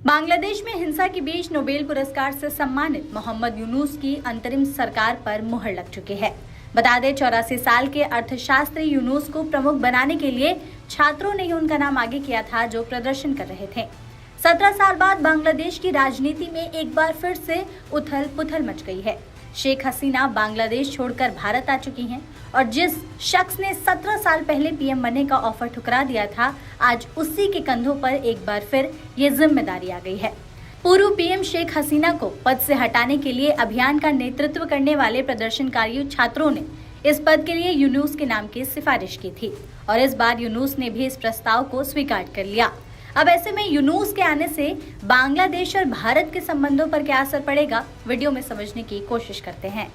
बांग्लादेश में हिंसा के बीच नोबेल पुरस्कार से सम्मानित मोहम्मद यूनुस की अंतरिम सरकार पर मुहर लग चुकी है। बता दें, 84 साल के अर्थशास्त्री यूनुस को प्रमुख बनाने के लिए छात्रों ने ही उनका नाम आगे किया था, जो प्रदर्शन कर रहे थे। 17 साल बाद बांग्लादेश की राजनीति में एक बार फिर से उथल पुथल मच गई है। शेख हसीना बांग्लादेश छोड़कर भारत आ चुकी हैं और जिस शख्स ने 17 साल पहले पीएम बनने का ऑफर ठुकरा दिया था, आज उसी के कंधों पर एक बार फिर ये जिम्मेदारी आ गई है। पूर्व पीएम शेख हसीना को पद से हटाने के लिए अभियान का नेतृत्व करने वाले प्रदर्शनकारी छात्रों ने इस पद के लिए यूनुस के नाम की सिफारिश की थी और इस बार यूनुस ने भी इस प्रस्ताव को स्वीकार कर लिया। अब ऐसे में यूनुस के आने से बांग्लादेश और भारत के संबंधों पर क्या असर पड़ेगा, वीडियो में समझने की कोशिश करते हैं।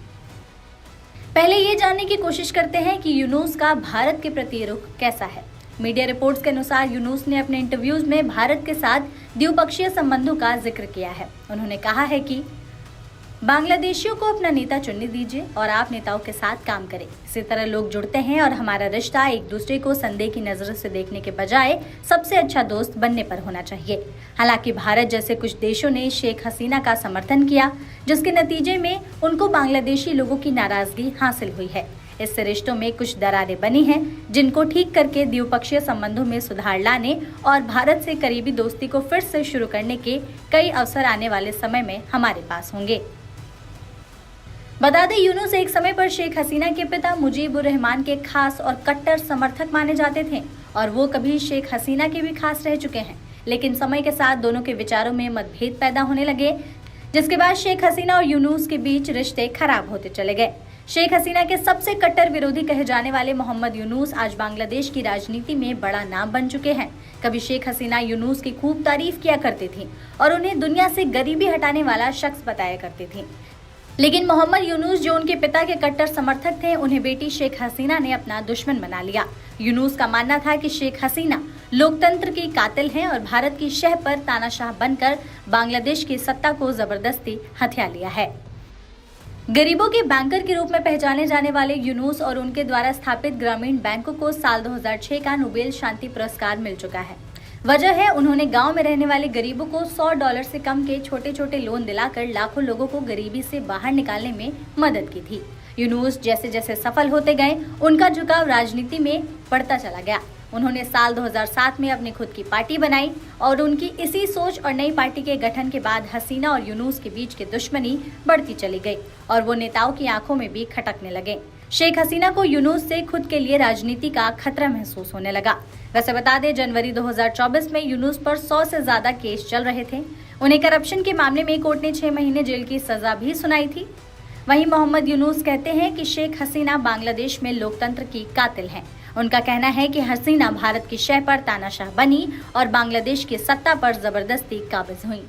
पहले ये जानने की कोशिश करते हैं कि यूनुस का भारत के प्रति रुख कैसा है। मीडिया रिपोर्ट्स के अनुसार यूनुस ने अपने इंटरव्यूज में भारत के साथ द्विपक्षीय संबंधों का जिक्र किया है। उन्होंने कहा है कि बांग्लादेशियों को अपना नेता चुनने दीजिए और आप नेताओं के साथ काम करें। इसी तरह लोग जुड़ते हैं और हमारा रिश्ता एक दूसरे को संदेह की नजर से देखने के बजाय सबसे अच्छा दोस्त बनने पर होना चाहिए। हालांकि भारत जैसे कुछ देशों ने शेख हसीना का समर्थन किया, जिसके नतीजे में उनको बांग्लादेशी लोगों की नाराजगी हासिल हुई है। इससे रिश्तों में कुछ दरारें बनी हैं, जिनको ठीक करके द्विपक्षीय संबंधों में सुधार लाने और भारत से करीबी दोस्ती को फिर से शुरू करने के कई अवसर आने वाले समय में हमारे पास होंगे। बता दें, यूनुस एक समय पर शेख हसीना के पिता मुजीबुर रहमान के खास और कट्टर समर्थक माने जाते थे और वो कभी शेख हसीना के भी खास रह चुके हैं। लेकिन समय के साथ दोनों के विचारों में मतभेद पैदा होने लगे, जिसके बाद शेख हसीना और यूनुस के बीच रिश्ते खराब होते चले गए। शेख हसीना के सबसे कट्टर विरोधी कहे जाने वाले मोहम्मद यूनुस आज बांग्लादेश की राजनीति में बड़ा नाम बन चुके हैं। कभी शेख हसीना यूनुस की खूब तारीफ किया करती थी और उन्हें दुनिया से गरीबी हटाने वाला शख्स बताया करती थी। लेकिन मोहम्मद यूनुस, जो उनके पिता के कट्टर समर्थक थे, उन्हें बेटी शेख हसीना ने अपना दुश्मन बना लिया। यूनुस का मानना था कि शेख हसीना लोकतंत्र की कातिल हैं और भारत की शह पर तानाशाह बनकर बांग्लादेश की सत्ता को जबरदस्ती हथिया लिया है। गरीबों के बैंकर के रूप में पहचाने जाने वाले यूनुस और उनके द्वारा स्थापित ग्रामीण बैंकों को साल 2006 का नोबेल शांति पुरस्कार मिल चुका है। वजह है, उन्होंने गांव में रहने वाले गरीबों को $100 से कम के छोटे छोटे लोन दिलाकर लाखों लोगों को गरीबी से बाहर निकालने में मदद की थी। यूनुस जैसे जैसे सफल होते गए, उनका झुकाव राजनीति में बढ़ता चला गया। उन्होंने साल 2007 में अपनी खुद की पार्टी बनाई और उनकी इसी सोच और नई पार्टी के गठन के बाद हसीना और यूनुस के बीच की दुश्मनी बढ़ती चली गई और वो नेताओं की आंखों में भी खटकने लगे। शेख हसीना को यूनुस से खुद के लिए राजनीति का खतरा महसूस होने लगा। वैसे बता दें, जनवरी 2024 में यूनुस पर 100 से ज्यादा केस चल रहे थे। उन्हें करप्शन के मामले में कोर्ट ने 6 महीने जेल की सजा भी सुनाई थी। वहीं मोहम्मद यूनुस कहते हैं कि शेख हसीना बांग्लादेश में लोकतंत्र की कातिल हैं। उनका कहना है कि हसीना भारत की शह पर तानाशाह बनी और बांग्लादेश की सत्ता पर जबरदस्ती काबिज हुई।